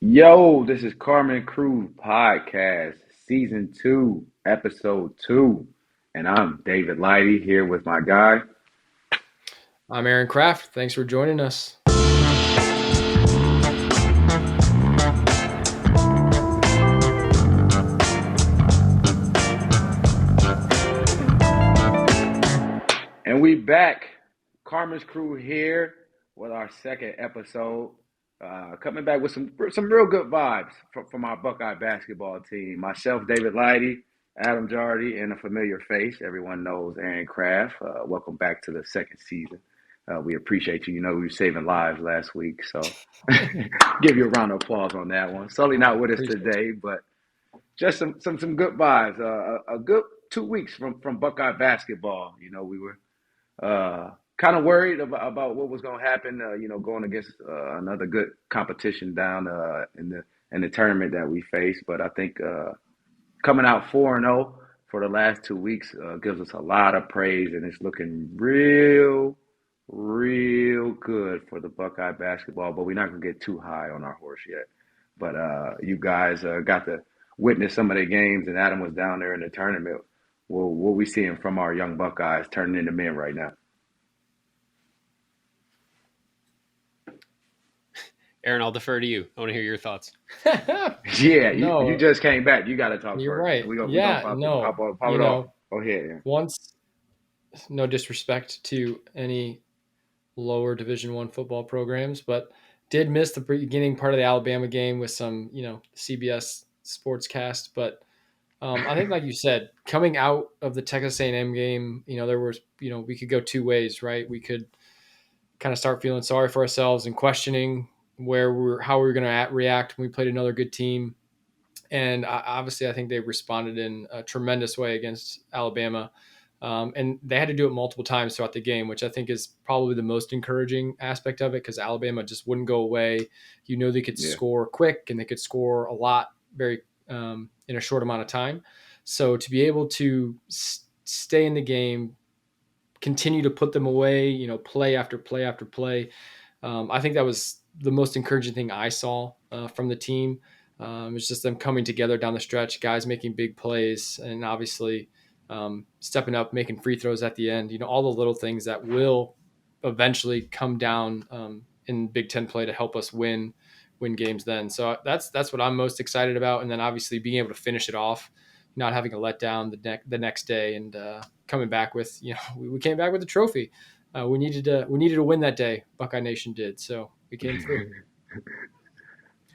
Yo, this is Carmen Cruz Podcast, Season 2, Episode 2. And I'm David Lighty here with my guy. I'm Aaron Kraft. Thanks for joining us. And we back. Carmen's Crew here with our second episode. Coming back with some real good vibes from our Buckeye basketball team. Myself, David Lighty, Adam Jardy, and a familiar face. Everyone knows Aaron Kraft. Welcome back to the second season. We appreciate you. You know, we were saving lives last week, so give you a round of applause on that one. Sully not with us Appreciate it. today, but just some good vibes. A good 2 weeks from Buckeye basketball. You know, we were kind of worried about what was going to happen. Going against another good competition down in the tournament that we faced. But I think coming out 4-0 for the last 2 weeks gives us a lot of praise, and it's looking real good for the Buckeye basketball. But we're not going to get too high on our horse yet. But you guys got to witness some of the games, and Adam was down there in the tournament. Well, what we seeing from our young Buckeyes turning into men right now? Aaron, I'll defer to you. I want to hear your thoughts. Yeah, you No, just came back. You got to talk you're first. right. We gonna Yeah, pop no, pop you it off. know, Go ahead. once no disrespect to any lower Division One football programs, but did miss the beginning part of the Alabama game with some, CBS Sportscast. But I think, like you said, coming out of the Texas A&M game, there was, we could go two ways, right? We could kind of start feeling sorry for ourselves and questioning how we were going to react when we played another good team. And obviously, I think they responded in a tremendous way against Alabama. And they had to do it multiple times throughout the game, which I think is probably the most encouraging aspect of it because Alabama just wouldn't go away. They could Yeah, score quick and they could score a lot very in a short amount of time. So to be able to stay in the game, continue to put them away, play after play after play. I think that was the most encouraging thing I saw from the team. It's just them coming together down the stretch, guys making big plays, and obviously stepping up, making free throws at the end. All the little things that will eventually come down in Big Ten play to help us win games. Then, so that's what I'm most excited about. And then obviously being able to finish it off, not having a letdown the next day, and coming back with we came back with a trophy. We needed to win that day. Buckeye Nation did, so we came through.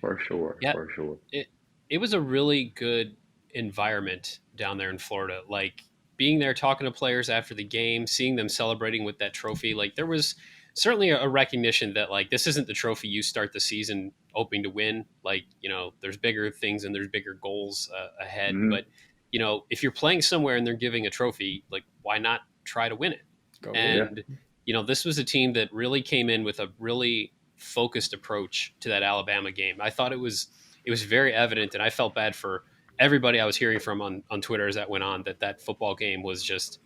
for sure, Yeah, for sure. it it was a really good environment down there in Florida. Like being there, talking to players after the game, seeing them celebrating with that trophy. Like there was certainly a recognition that like this isn't the trophy you start the season hoping to win. Like there's bigger things and there's bigger goals ahead. Hmm. But if you're playing somewhere and they're giving a trophy, like why not try to win it? Go get Yeah, it. And this was a team that really came in with a really focused approach to that Alabama game. I thought it was very evident, and I felt bad for everybody I was hearing from on Twitter as that went on that football game was just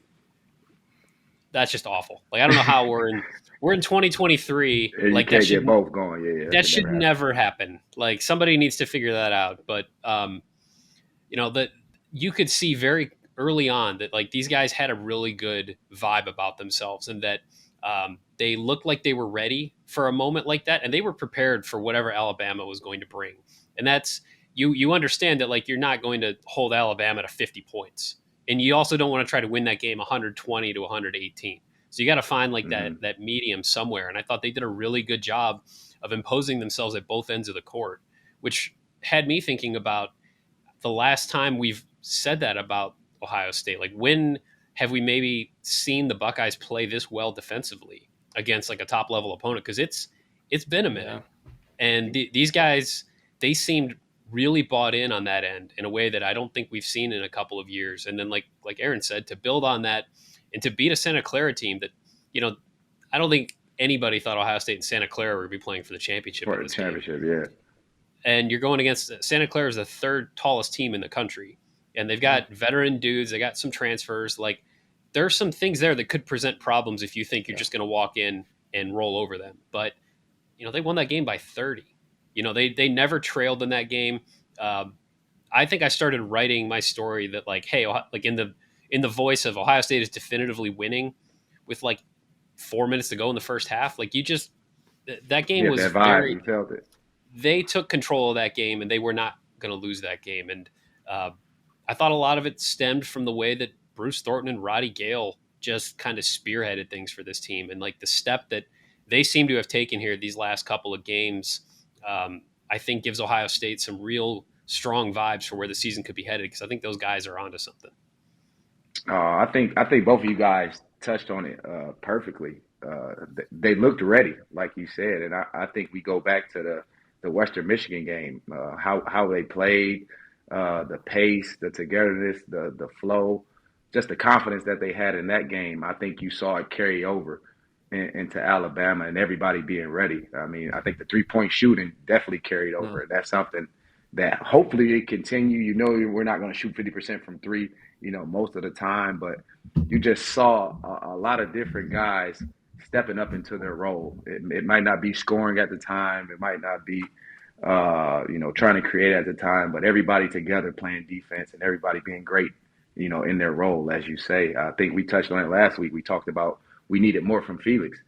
that's just awful. Like I don't know how we're in 2023. and you Like that can't should get both going. Yeah, yeah, that that could should never happen. never happen. Like somebody needs to figure that out. But that you could see very early on that like these guys had a really good vibe about themselves and that they looked like they were ready for a moment like that and they were prepared for whatever Alabama was going to bring. And that's you understand that like you're not going to hold Alabama to 50 points. And you also don't want to try to win that game 120 to 118. So you got to find like that Hmm. that medium somewhere. And I thought they did a really good job of imposing themselves at both ends of the court, which had me thinking about the last time we've said that about Ohio State. Like when have we maybe seen the Buckeyes play this well defensively against like a top level opponent? Because it's been a minute, Yeah, and these guys they seemed really bought in on that end in a way that I don't think we've seen in a couple of years. And then like Aaron said, to build on that and to beat a Santa Clara team that you know I don't think anybody thought Ohio State and Santa Clara would be playing for the championship For in the this game, championship, yeah. and you're going against Santa Clara is the third tallest team in the country, and they've yeah, got veteran dudes. They got some transfers. Like there's some things there that could present problems if you think you're yeah. just going to walk in and roll over them. But they won that game by 30. They never trailed in that game. Um, I think I started writing my story that like, hey, like in the voice of Ohio State is definitively winning with like 4 minutes to go in the first half. Like that game Yeah, was that vibe, very. you felt it. They took control of that game, and they were not going to lose that game. And uh, I thought a lot of it stemmed from the way that Bruce Thornton and Roddy Gale just kind of spearheaded things for this team, and like the step that they seem to have taken here these last couple of games. I think gives Ohio State some real strong vibes for where the season could be headed because I think those guys are onto something. I think both of you guys touched on it perfectly. They looked ready, like you said, and I think we go back to the Western Michigan game, how they played, the pace, the togetherness, the flow, just the confidence that they had in that game. I think you saw it carry over into Alabama and everybody being ready. I mean, I think the 3-point shooting definitely carried over. That's something that hopefully it continue. We're not going to shoot 50% from three, most of the time, but you just saw a lot of different guys stepping up into their role. It might not be scoring at the time. It might not be, trying to create at the time, but everybody together playing defense and everybody being great, in their role, as you say. I think we touched on it last week. We talked about we needed more from Felix.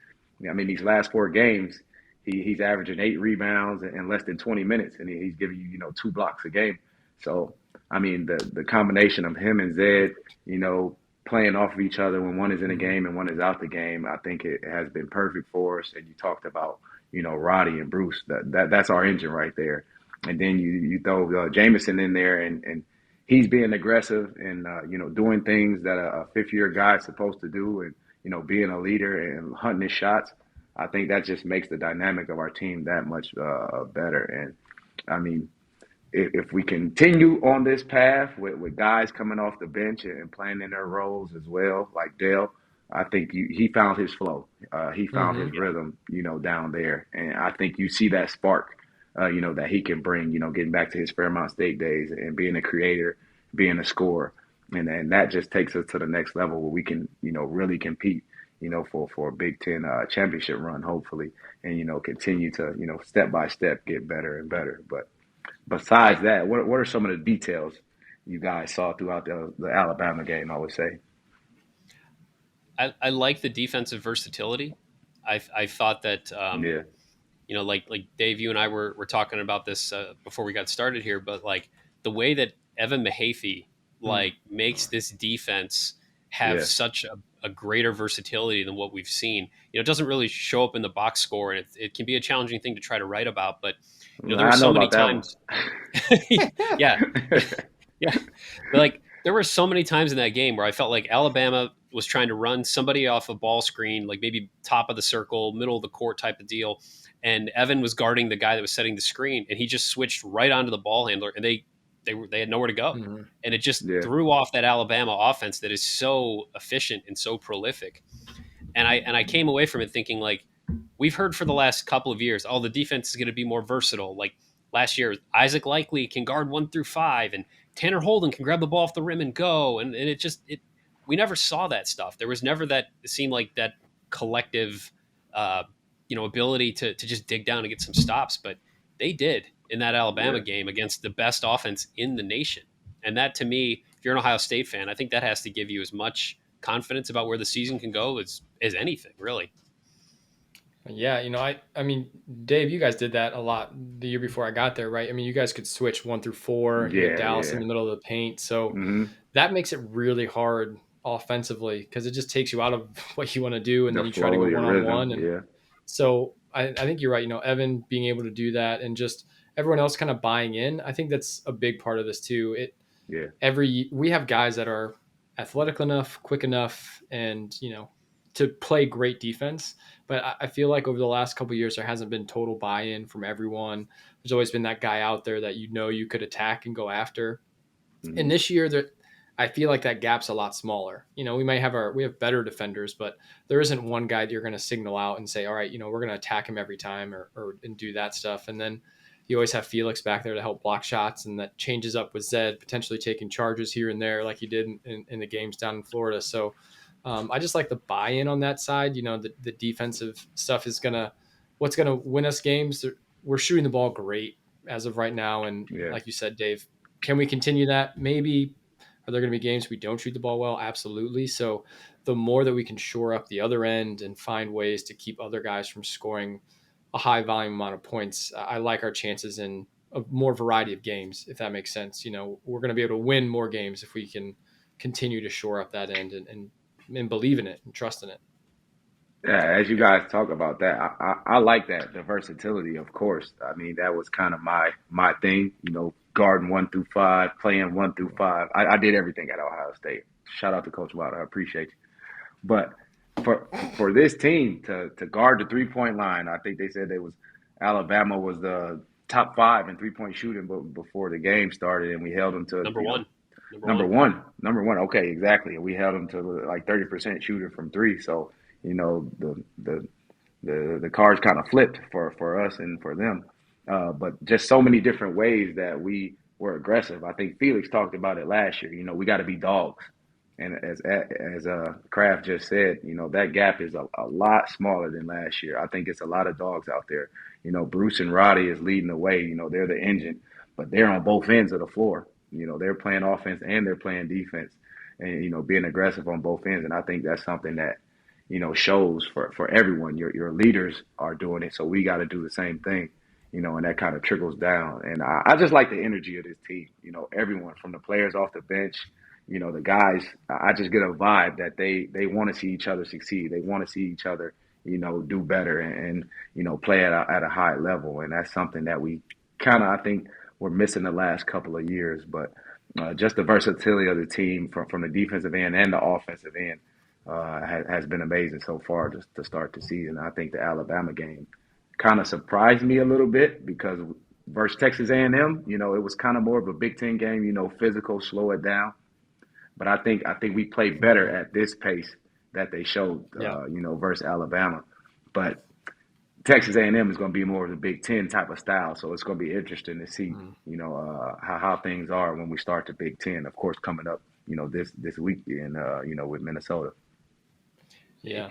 I mean, these last 4 games, he's averaging 8 rebounds in less than 20 minutes, and he's giving you, 2 blocks a game. So, I mean, the combination of him and Zed, playing off of each other when one is in the game and one is out the game, I think it has been perfect for us. And you talked about, Roddy and Bruce. That's our engine right there. And then you throw Jameson in there, and he's being aggressive and doing things that a fifth-year guy is supposed to do, and being a leader and hunting his shots. I think that just makes the dynamic of our team that much better. And I mean, if we continue on this path with guys coming off the bench and playing in their roles as well, like Dale, I think he found his flow. He found his rhythm, down there. And I think you see that spark, that he can bring, getting back to his Fairmont State days and being a creator, being a scorer. And that just takes us to the next level where we can, really compete, for a Big Ten championship run, hopefully, and, continue to, step by step get better and better. But besides that, what are some of the details you guys saw throughout the Alabama game, I would say? I like the defensive versatility. I thought that Yeah, like Dave, you and I were talking about this before we got started here, but like the way that Evan Mahaffey like makes this defense have yeah, such a greater versatility than what we've seen. It doesn't really show up in the box score, and it can be a challenging thing to try to write about. But there were I know so many about that one. times, yeah, yeah, but like there were so many times in that game where I felt like Alabama was trying to run somebody off a ball screen, like maybe top of the circle, middle of the court type of deal, and Evan was guarding the guy that was setting the screen, and he just switched right onto the ball handler, and they had nowhere to go, and it just Yeah, threw off that Alabama offense that is so efficient and so prolific. And I came away from it thinking like we've heard for the last couple of years, oh, the defense is going to be more versatile. Like last year, Isaac Likely can guard 1 through 5, and Tanner Holden can grab the ball off the rim and go, and it we never saw that stuff. There was never that it seemed like that collective uh, ability to just dig down and get some stops, but they did in that Alabama yeah. game against the best offense in the nation. And that to me, if you're an Ohio State fan, I think that has to give you as much confidence about where the season can go as anything, really. Yeah, I mean, Dave, you guys did that a lot the year before I got there, right? I mean, you guys could switch 1 through 4. You had Yeah, Dallas in yeah. the middle of the paint, so hmm that makes it really hard offensively because it just takes you out of what you want to do, and The then you try to flow, go your one on rhythm. one. And Yeah, so I think you're right. Evan being able to do that, and just everyone else kind of buying in. I think that's a big part of this too. yeah, We have guys that are athletic enough, quick enough, and to play great defense. But I feel like over the last couple of years, there hasn't been total buy-in from everyone. There's always been that guy out there that you could attack and go after. And hmm this year, I feel like that gap's a lot smaller. We have better defenders, but there isn't one guy that you're going to signal out and say, all right, we're going to attack him every time or and do that stuff. And then you always have Felix back there to help block shots, and that changes up with Zed potentially taking charges here and there, like he did in the games down in Florida. So I just like the buy-in on that side. The defensive stuff is what's gonna win us games. we're shooting the ball great as of right now. And Yeah. like you said, Dave, can we continue that? Maybe. Are there going to be games we don't shoot the ball well? Absolutely. So the more that we can shore up the other end and find ways to keep other guys from scoring a high volume amount of points, I like our chances in a more variety of games, if that makes sense. We're going to be able to win more games if we can continue to shore up that end and believe in it and trust in it. Yeah, as you guys talk about that, I like that, the versatility, of course. I mean, that was kind of my thing, guarding 1 through 5, playing 1 through 5. I did everything at Ohio State. Shout out to Coach Wilder. I appreciate you. But for this team to guard the 3-point line, I think they said they was Alabama was the top 5 in 3-point shooting before the game started, and we held them to Number one. Number one. Okay, exactly. We held them to like 30% shooting from three. So the cards kind of flipped for us and for them. But just so many different ways that we were aggressive. I think Felix talked about it last year. We got to be dogs. And as Kraft just said, that gap is a lot smaller than last year. I think it's a lot of dogs out there. Bruce and Roddy is leading the way. They're the engine, but they're on both ends of the floor. They're playing offense and they're playing defense, and being aggressive on both ends. And I think that's something that shows for everyone. Your leaders are doing it, so we got to do the same thing. And that kind of trickles down. And I just like the energy of this team. Everyone from the players off the bench. The guys, I just get a vibe that they want to see each other succeed. They want to see each other, do better and play at a high level. And that's something that we kind of, I think, we're missing the last couple of years. But just the versatility of the team from the defensive end and the offensive end has been amazing so far just to start the season. I think the Alabama game kind of surprised me a little bit because versus Texas A&M, it was kind of more of a Big Ten game, physical, slow it down. But I think we played better at this pace that they showed, versus Alabama. But Texas A&M is going to be more of the Big Ten type of style, so it's going to be interesting to see, how things are when we start the Big Ten. Of course, coming up, this weekend, with Minnesota. Yeah,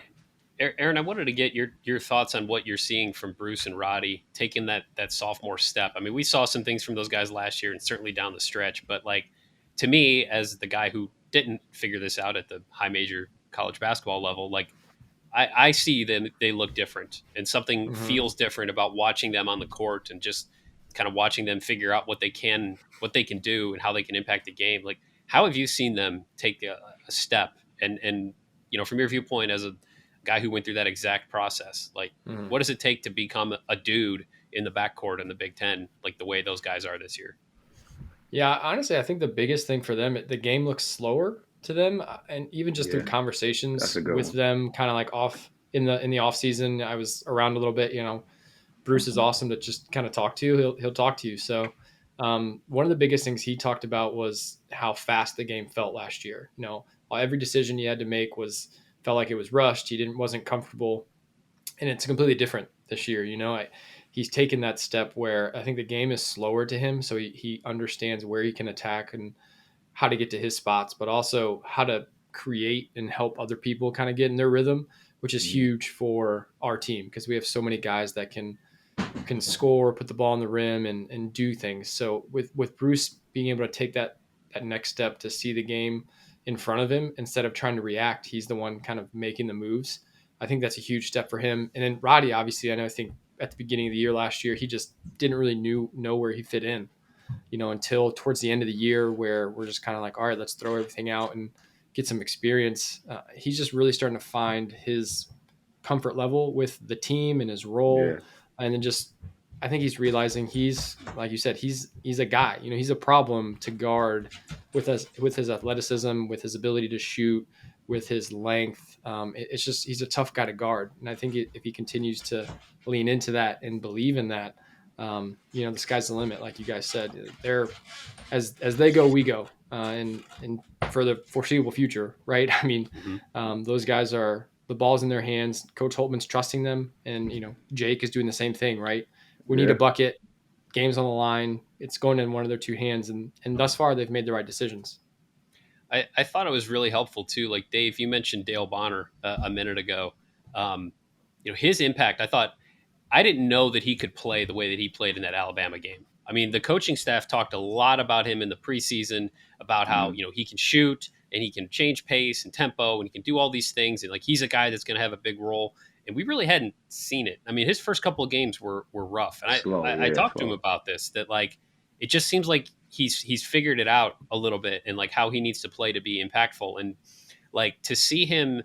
Aaron, I wanted to get your thoughts on what you're seeing from Bruce and Roddy taking that sophomore step. I mean, we saw some things from those guys last year and certainly down the stretch, but to me, as the guy who didn't figure this out at the high major college basketball level, I see them, they look different and something feels different about watching them on the court and just kind of watching them figure out what they can do and how they can impact the game. How have you seen them take a step and from your viewpoint as a guy who went through that exact process, what does it take to become a dude in the backcourt in the Big Ten, the way those guys are this year? Yeah, honestly, I think the biggest thing for them, the game looks slower to them, and even just through conversations with them, kind of off in the off season. I was around a little bit. Bruce is awesome to just kind of talk to. He'll talk to you. So one of the biggest things he talked about was how fast the game felt last year. Every decision he had to make felt like it was rushed. He wasn't comfortable, and it's completely different this year. He's taken that step where I think the game is slower to him, so he understands where he can attack and how to get to his spots, but also how to create and help other people kind of get in their rhythm, which is huge for our team because we have so many guys that can score, put the ball on the rim, and do things. So with Bruce being able to take that next step to see the game in front of him instead of trying to react, he's the one kind of making the moves. I think that's a huge step for him. And then Roddy, obviously, I think at the beginning of the year last year, he just didn't really know where he fit in, until towards the end of the year where we're just kind of all right, let's throw everything out and get some experience. He's just really starting to find his comfort level with the team and his role. Yeah. And then I think he's realizing he's, like you said, he's a guy, he's a problem to guard with his athleticism, with his ability to shoot, with his length. It's just, he's a tough guy to guard. And I think if he continues to lean into that and believe in that, the sky's the limit. Like you guys said, they're as they go, we go, and for the foreseeable future, right? I mean, those guys the ball's in their hands. Coach Holtman's trusting them, and Jake is doing the same thing, right? We need a bucket. Game's on the line. It's going in one of their two hands, and thus far they've made the right decisions. I thought it was really helpful too. Dave, you mentioned Dale Bonner a minute ago. His impact, I thought I didn't know that he could play the way that he played in that Alabama game. I mean, the coaching staff talked a lot about him in the preseason, about how, Mm, he can shoot and he can change pace and tempo and he can do all these things. And like, he's a guy that's going to have a big role. And we really hadn't seen it. I mean, his first couple of games were rough. And slow, I yeah, talked to him slow. about this, that like, it just seems like he's figured it out a little bit and like how he needs to play to be impactful. And like to see him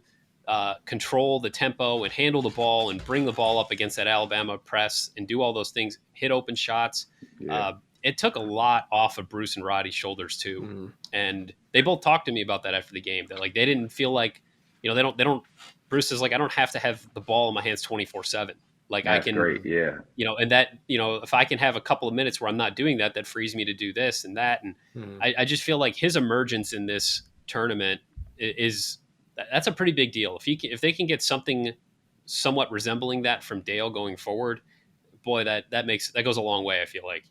control the tempo and handle the ball and bring the ball up against that Alabama press and do all those things, hit open shots. Yeah, Uh, it took a lot off of Bruce and Roddy's shoulders too, Mhm. and they both talked to me about that after the game. That like they didn't feel like, they don't. Bruce is like, I don't have to have the ball in my hands 24/7. Like I that's can, great. Yeah, and that, if I can have a couple of minutes where I'm not doing that, that frees me to do this and that. And Mhm. I just feel like his emergence in this tournament is that's a pretty big deal. If they can get something somewhat resembling that from Dale going forward, boy, that goes a long way. I feel like.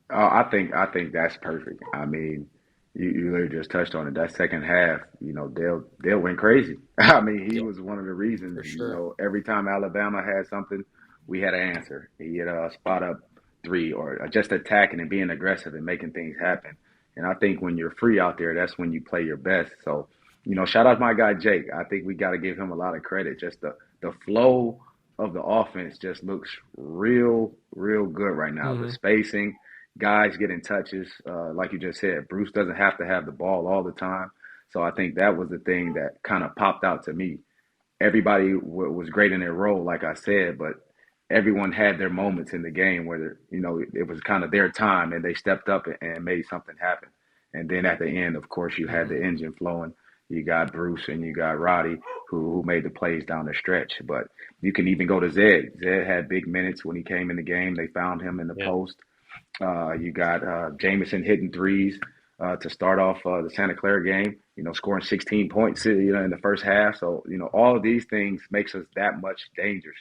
I think that's perfect. I mean, you literally just touched on it. That second half, Dale went crazy. I mean, he Yeah, was one of the for reasons. sure. Every time Alabama had something, we had an answer. He had a spot up three or just attacking and being aggressive and making things happen. And I think when you're free out there, that's when you play your best. So, shout out my guy Jake. I think we got to give him a lot of credit. Just the flow of the offense just looks real, real good right now. The Mhm. spacing, guys getting touches. Like you just said, Bruce doesn't have to have the ball all the time. So I think that was the thing that kind of popped out to me. Everybody was great in their role, like I said, but everyone had their moments in the game where it was kind of their time and they stepped up and made something happen. And then at the end, of course, you had Mhm. the engine flowing. You got Bruce and you got Roddy who made the plays down the stretch. But you can even go to Zed. Zed had big minutes when he came in the game. They found him in the Yeah. post. You got Jameson hitting threes to start off the Santa Clara game. Scoring 16 points, in the first half. So all of these things makes us that much dangerous,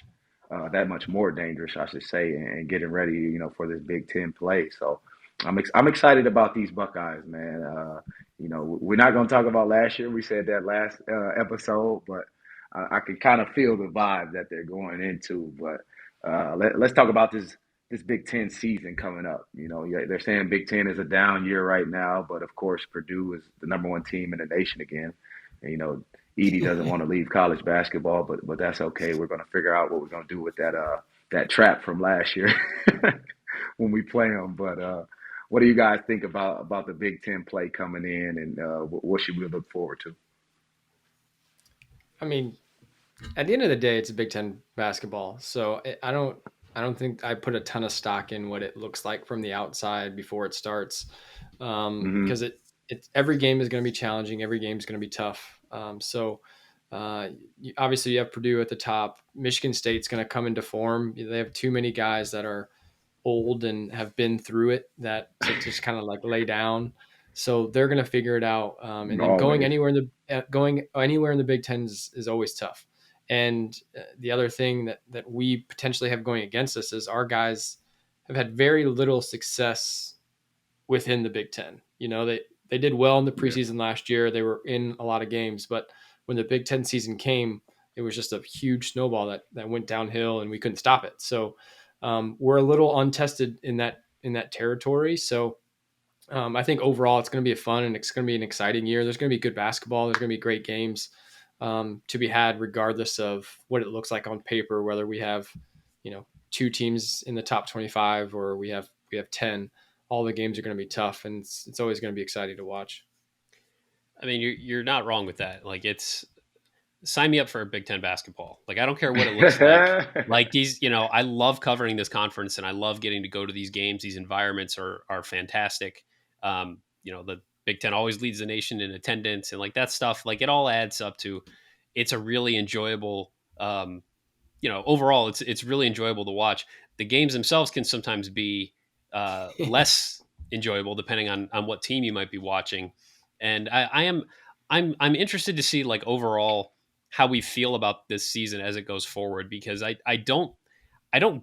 that much more dangerous, I should say, and getting ready, for this Big Ten play. So I'm excited about these Buckeyes, man. We're not going to talk about last year. We said that last episode, but I can kind of feel the vibe that they're going into. But let's talk about this Big Ten season coming up. Yeah, they're saying Big Ten is a down year right now, but of course Purdue is the number one team in the nation again. And, Edie doesn't want to leave college basketball, but that's okay. We're going to figure out what we're going to do with that trap from last year when we play them. But what do you guys think about the Big Ten play coming in, and what should we look forward to? I mean, at the end of the day, it's a Big Ten basketball. So I don't think I put a ton of stock in what it looks like from the outside before it starts, Hmm. because every game is going to be challenging. Every game is going to be tough. Obviously, you have Purdue at the top. Michigan State's going to come into form. They have too many guys that are old and have been through it that to just kind of like lay down. So they're going to figure it out. And then Always. going anywhere in the Big Ten is always tough. And the other thing that we potentially have going against us is our guys have had very little success within the Big Ten. They did well in the Yeah. preseason last year. They were in a lot of games, but when the Big Ten season came, it was just a huge snowball that went downhill, and we couldn't stop it. So we're a little untested in that territory. So I think overall it's going to be a fun and it's going to be an exciting year. There's going to be good basketball. There's going to be great games to be had, regardless of what it looks like on paper. Whether we have, two teams in the top 25 or we have 10, all the games are going to be tough, and it's always going to be exciting to watch. I mean, you're not wrong with that. Like, it's sign me up for a Big Ten basketball. Like, I don't care what it looks like. Like these, I love covering this conference and I love getting to go to these games. These environments are fantastic. The Big Ten always leads the nation in attendance and like that stuff. Like, it all adds up to, it's a really enjoyable. Overall, it's really enjoyable to watch. The games themselves can sometimes be less enjoyable depending on what team you might be watching. And I'm interested to see like overall how we feel about this season as it goes forward, because I don't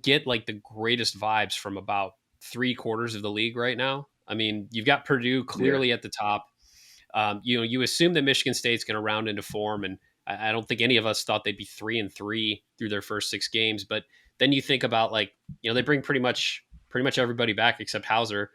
get like the greatest vibes from about three-quarters of the league right now. I mean, you've got Purdue Yeah. clearly at the top. You assume that Michigan State's going to round into form, and I don't think any of us thought they'd be 3-3 through their first six games. But then you think about like, they bring pretty much everybody back except Hauser.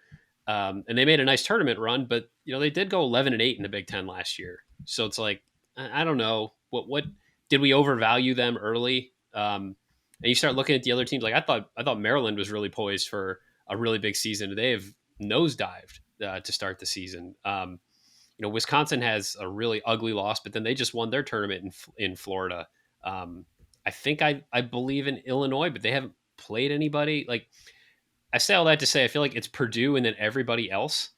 And they made a nice tournament run, but they did go 11-8 in the Big Ten last year. So it's like, I don't know what did we overvalue them early? And you start looking at the other teams. Like I thought Maryland was really poised for a really big season. They have nosedived to start the season. Wisconsin has a really ugly loss, but then they just won their tournament in Florida. I think I believe in Illinois, but they haven't played anybody. Like, I say all that to say I feel like it's Purdue and then everybody else.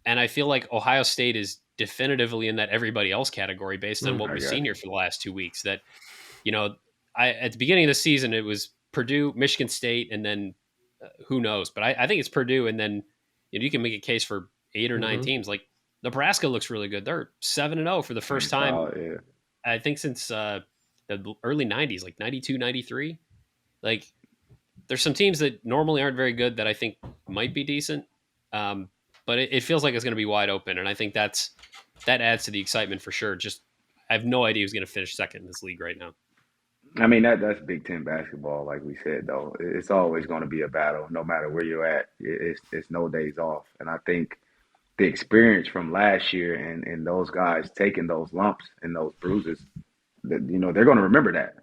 And I feel like Ohio State is definitively in that everybody else category based on what I we've got seen here you. for the last 2 weeks. That, at the beginning of the season, it was Purdue, Michigan State, and then who knows? But I think it's Purdue. And then you can make a case for 8 or 9 Mm-hmm. teams. Like Nebraska looks really good. They're 7-0 for the Pretty first time, solid, yeah. I think, since the early 90s, like 92, 93. Like, there's some teams that normally aren't very good that I think might be decent, um, but it feels like it's going to be wide open, and I think that adds to the excitement for sure. Just I have no idea who's going to finish second in this league right now. I mean that's Big Ten basketball, like we said though. It's always going to be a battle, no matter where you're at. It's no days off, and I think the experience from last year and those guys taking those lumps and those bruises, that they're going to remember that.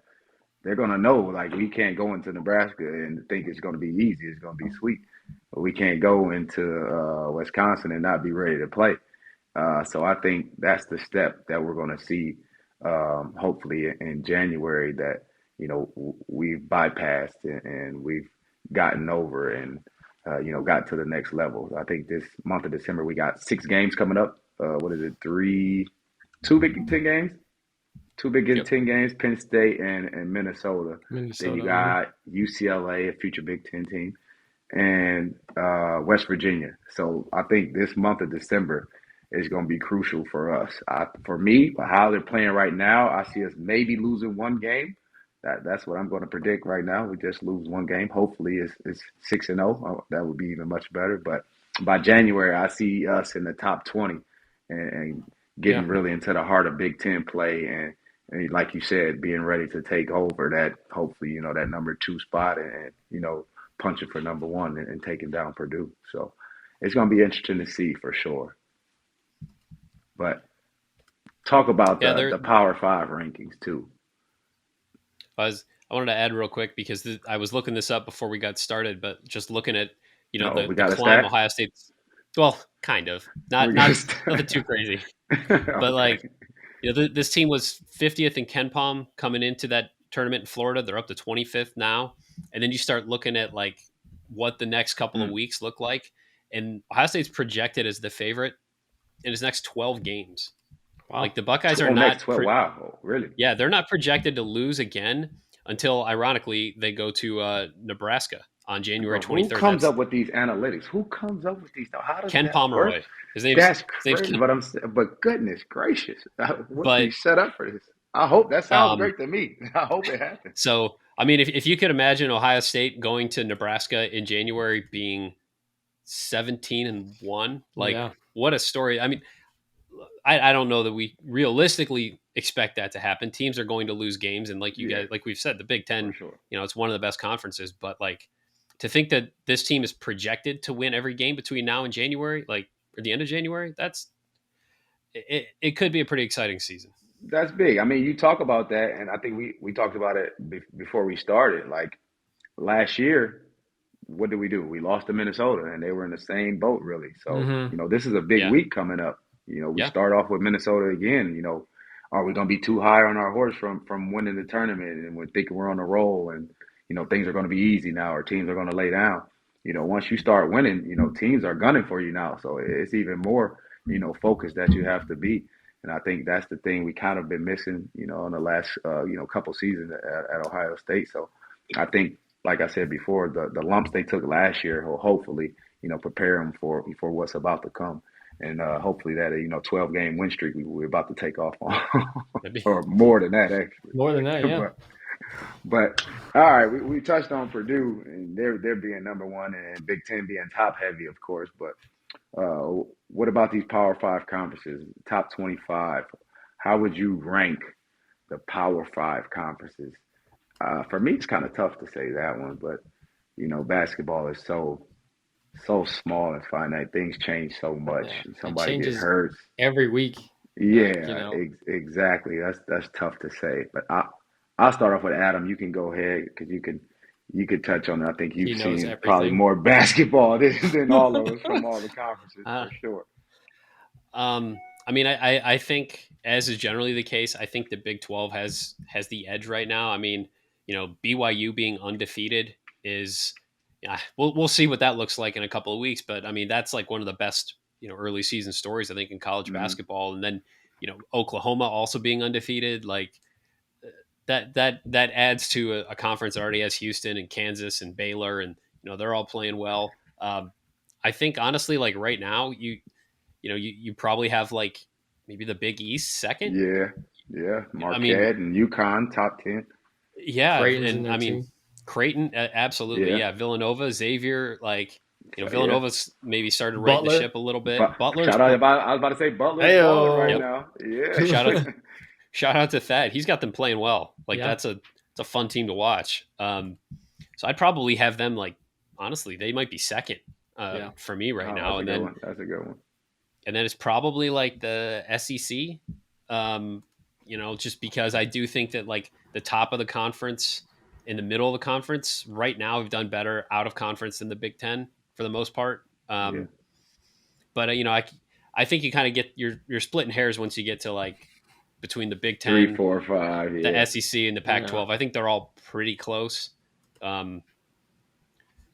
They're going to know like we can't go into Nebraska and think it's going to be easy. It's going to be sweet. But we can't go into Wisconsin and not be ready to play. So I think that's the step that we're going to see, hopefully in January, that we've bypassed and we've gotten over and got to the next level. I think this month of December we got 6 games coming up. What is it? Two Big Ten games, two Big Yep. Ten games, Penn State and Minnesota. Then you Minnesota. got UCLA, a future Big Ten team, and West Virginia. So I think this month of December is going to be crucial for us. For me, how they're playing right now, I see us maybe losing one game. That's what I'm going to predict right now. We just lose one game. Hopefully, it's 6-0. That would be even much better. But by January, I see us in the top 20 and Yeah. getting really into the heart of Big Ten play and like you said, being ready to take over that. Hopefully, that number 2 spot and punching for number 1 and taking down Purdue. So it's going to be interesting to see for sure. But talk about Yeah, the Power Five rankings too. I wanted to add real quick because I was looking this up before we got started, but just looking at No, we the got a climb stat. Ohio State's, well, kind of We not got a nothing stat. too crazy, but Okay. like this team was 50th in Ken Palm coming into that tournament in Florida. They're up to 25th now, and then you start looking at like what the next couple of Mm. weeks look like, and Ohio State's projected as the favorite in his next 12 games. Like Wow. the Buckeyes are Next not 12. Wow. Oh, really? yeah, they're not projected to lose again until, ironically, they go to Nebraska on January Bro, who 23rd. comes That's up with these analytics? Who comes up with these? How does Ken that work? Pomeroy. That's His name's crazy. Ken. But goodness gracious, what did he But set up for this? I hope that sounds um, great to me. I hope it happens. so, I mean, if you could imagine Ohio State going to Nebraska in January being 17-1, like Yeah. what a story. I mean, I don't know that we realistically expect that to happen. Teams are going to lose games, and like you Yeah, guys, like we've said, the Big for Ten, sure. it's one of the best conferences. But like to think that this team is projected to win every game between now and January, like or the end of January, it could be a pretty exciting season. That's big. I mean, you talk about that, and I think we talked about it before we started. Like last year, what did we do? We lost to Minnesota, and they were in the same boat, really. So, Mm-hmm. this is a big Yeah, week coming up. We yeah. start off with Minnesota again. Are we going to be too high on our horse from winning the tournament, and we're thinking we're on a roll, and things are going to be easy now, or teams are going to lay down. Once you start winning, teams are gunning for you now. So it's even more, focused that you have to be. And I think that's the thing we kind of been missing, in the last, couple seasons at Ohio State. So I think, like I said before, the lumps they took last year will hopefully, prepare them for what's about to come. And hopefully that 12-game win streak we're about to take off on, That'd be, or more than that actually. More than that, yeah. but all right, we touched on Purdue and they're being number 1 and Big Ten being top heavy, of course. But what about these Power Five conferences, top 25? How would you rank the Power Five conferences? For me, it's kind of tough to say that one, but basketball is so small and finite. Things change so much. Yeah, it Somebody get changes hurt. every week. Yeah, exactly. That's tough to say. But I'll start off with Adam. You can go ahead because you could touch on it. I think He you've knows seen probably everything. more basketball than all of us from all the conferences Uh, for sure. Um, I mean, I think as is generally the case, I think the Big 12 has the edge right now. I mean, BYU being undefeated is, yeah, we'll see what that looks like in a couple of weeks. But I mean, that's like one of the best early season stories I think in college Hmm. basketball. And then Oklahoma also being undefeated, like that adds to a conference that already has Houston and Kansas and Baylor, and they're all playing well. I think honestly, like right now, you probably have like maybe the Big East second. Yeah, yeah. I mean, Marquette and UConn top 10. yeah, Creighton's in and there I mean too. Creighton, absolutely, Yeah, yeah. Villanova, Xavier, like yeah. Villanova's maybe started righting the Butler. ship a little bit. But Butler's, shout out about I was about to say Butler's balling right yep. Heyo. now. Yeah. Shout out, shout out to Thad. He's got them playing well. Like Yeah. it's a fun team to watch. So I'd probably have them like honestly, they might be second Yeah. for me right Oh, now, that's a good one. That's a good one. and then it's probably like the SEC. Just because I do think that like the top of the conference, in the middle of the conference, right now have done better out of conference than the Big Ten for the most part. Yeah. But I think you kind of get you're splitting hairs once you get to like between the Big Three, Ten, 4, 5. the Yeah. SEC, and the Yeah. Pac-12. I think they're all pretty close. Yeah.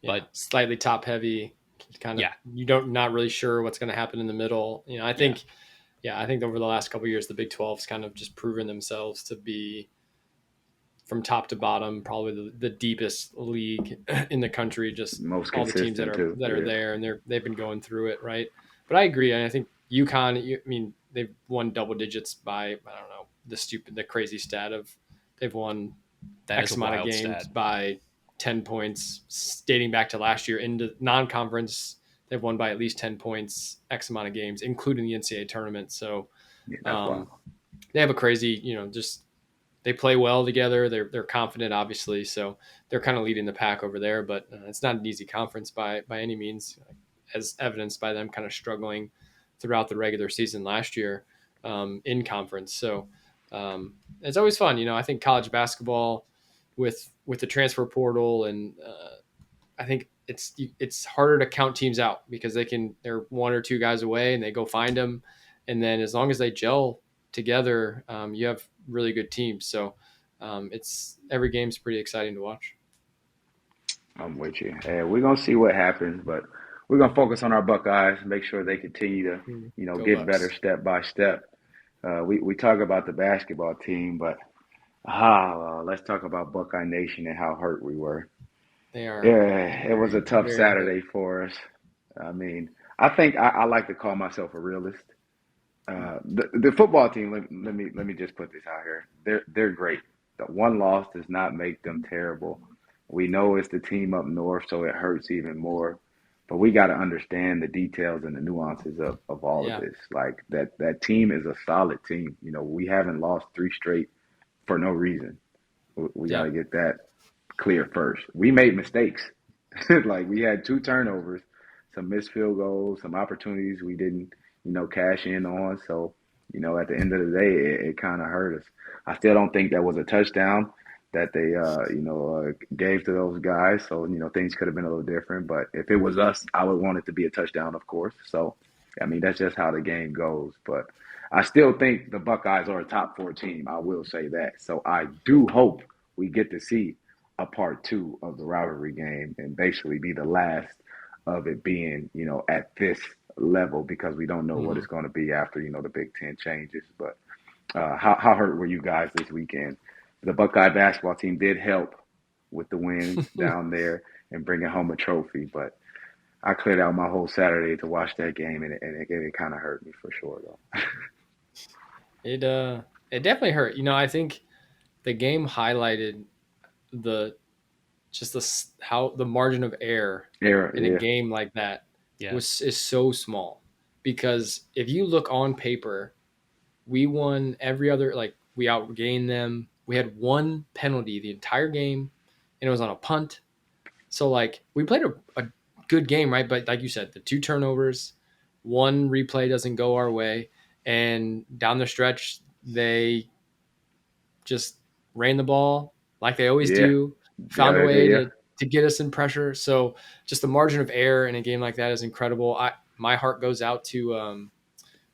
But Slightly top heavy. Kind of yeah, you don't not really sure what's going to happen in the middle. I yeah, think I think over the last couple of years the Big 12's kind of just proven themselves to be from top to bottom probably the deepest league in the country. Just Most all the teams that consistent are too. Yeah. there and they've been going through it, right? But I agree, and I think UConn. I mean, they've won double digits by I don't know the crazy stat of they've won that X is a amount of wild games stat. by 10 points dating back to last year into non-conference. They've won by at least 10 points, X amount of games, including the NCAA tournament. So Yeah, that's wild. they have a crazy, just they play well together. They're confident, obviously. So they're kind of leading the pack over there, but it's not an easy conference by any means, as evidenced by them kind of struggling throughout the regular season last year in conference. So it's always fun. I think college basketball with the transfer portal and I think it's harder to count teams out because they're one or two guys away and they go find them, and then as long as they gel together, you have really good teams. So it's every game's pretty exciting to watch. I'm with you. And we're gonna see what happens, but we're gonna focus on our Buckeyes, make sure they continue to, Go get better Bucks. step by step. We talk about the basketball team, but let's talk about Buckeye Nation and how hurt we were. They are Yeah, it was a tough very hurt. Saturday for us. I mean, I think I like to call myself a realist. The football team. Let me just put this out here. They're great. The one loss does not make them terrible. We know it's the team up north, so it hurts even more. But we got to understand the details and the nuances of all of Yeah. this. Like that team is a solid team. We haven't lost three straight for no reason. We got Yeah. to get that clear first. We made mistakes. Like we had two turnovers, some missed field goals, some opportunities we didn't, cash in on. So, at the end of the day, it kind of hurt us. I still don't think that was a touchdown that they, gave to those guys. So, things could have been a little different. But if it was us, I would want it to be a touchdown, of course. So, I mean, that's just how the game goes. But I still think the Buckeyes are a top four team. I will say that. So I do hope we get to see a part two of the rivalry game and basically be the last of it being, at this level because we don't know what Mhm. it's going to be after, the Big Ten changes. But how hurt were you guys this weekend? The Buckeye basketball team did help with the win down there and bringing home a trophy, but I cleared out my whole Saturday to watch that game, and it kind of hurt me for sure, though. It definitely hurt. I think the game highlighted the just how the margin of error Yeah, in a yeah, game like that yeah, is so small, because if you look on paper, we won every other, like we outgained them We had one penalty the entire game, and it was on a punt. So like we played a good game, right? But like you said, the 2 turnovers, one replay doesn't go our way, and down the stretch they just ran the ball like they always Yeah. do, Yeah. found a way Yeah. to get us in pressure. So just the margin of error in a game like that is incredible. My heart goes out to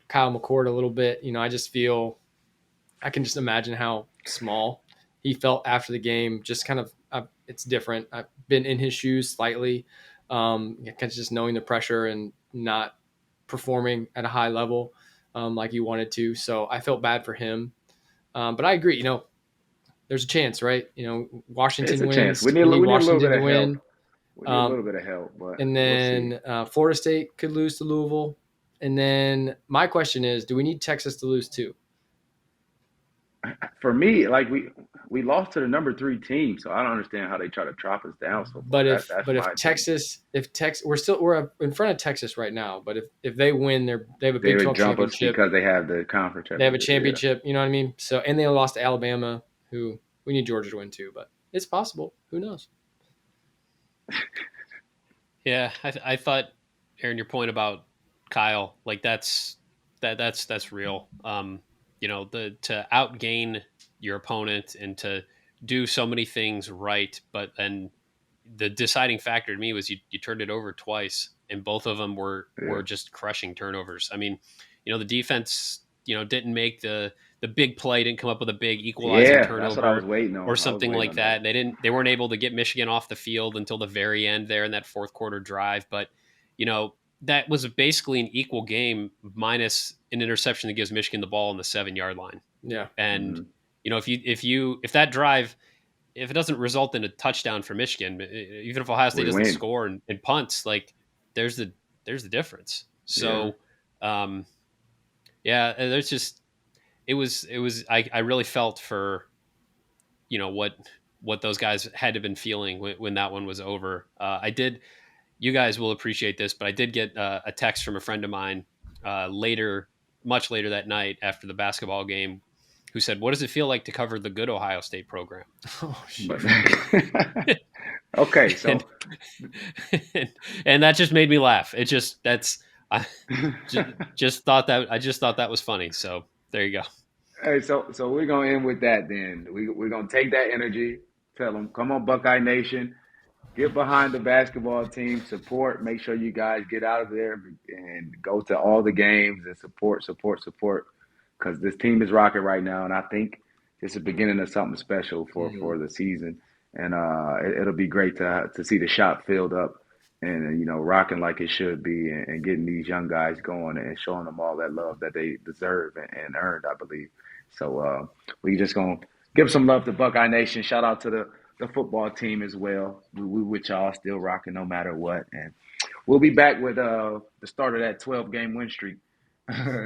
Kyle McCord a little bit. I just feel I can just imagine how small he felt after the game. Just kind of it's different. I've been in his shoes slightly, kind of just knowing the pressure and not performing at a high level like he wanted to. So I felt bad for him. But I agree. There's a chance, right? It's Washington a chance. wins. We need We need we need a little Washington bit to of help. win. We need a little bit of help, but And we'll see. then Florida State could lose to Louisville. And then my question is, do we need Texas to lose too? For me, like we lost to the number 3 team, so I don't understand how they try to drop us down so far. But if That's but my if opinion. Texas we're in front of Texas right now. But if they win, they have a They Big would 12 jump us championship. because they have the conference They have a championship. Yeah. championship. You know what I mean? So and they lost to Alabama, who we need Georgia to win too. But it's possible. Who knows? Yeah, I thought, Aaron, your point about Kyle, like that's real. To outgain your opponent and to do so many things right, but then the deciding factor to me was you turned it over twice, and both of them were Yeah. just crushing turnovers. I mean, the defense, didn't make the big play, didn't come up with a big equalizing Yeah, that's what I was turnover waiting or on. I was something waiting like on that. that. They weren't able to get Michigan off the field until the very end there in that fourth quarter drive. But that was basically an equal game minus an interception that gives Michigan the ball on the 7-yard line. Yeah. And Mhm. if that drive, if it doesn't result in a touchdown for Michigan, even if Ohio State We doesn't win. score and punts, like there's the difference. Yeah. So, yeah, there's just it was I really felt for what those guys had to been feeling when that one was over. I did. You guys will appreciate this, but I did get a text from a friend of mine much later that night after the basketball game, who said, "What does it feel like to cover the good Ohio State program?" Oh But shoot. okay, and, so and that just made me laugh. It just I just thought that was funny. So there you go. hey, so we're gonna end with that then. We're gonna take that energy, tell them, come on, Buckeye Nation, get behind the basketball team, support. Make sure you guys get out of there and go to all the games and support, because this team is rocking right now, and I think this is the beginning of something special Mhm. for the season. And it'll be great to see the shop filled up and rocking like it should be, and getting these young guys going and showing them all that love that they deserve and earned, I believe. So we just gonna give some love to Buckeye Nation. Shout out to the football team as well. We with y'all still rocking no matter what, and we'll be back with the start of that 12-game win streak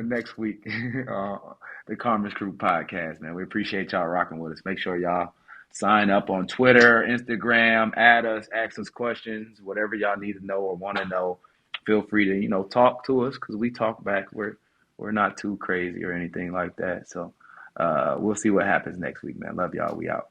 next week. The Carmen's Crew podcast, man. We appreciate y'all rocking with us. Make sure y'all sign up on Twitter, Instagram, add us, ask us questions, whatever y'all need to know or want to know. Feel free to talk to us, because we talk back. We're not too crazy or anything like that. So we'll see what happens next week, man. Love y'all. We out.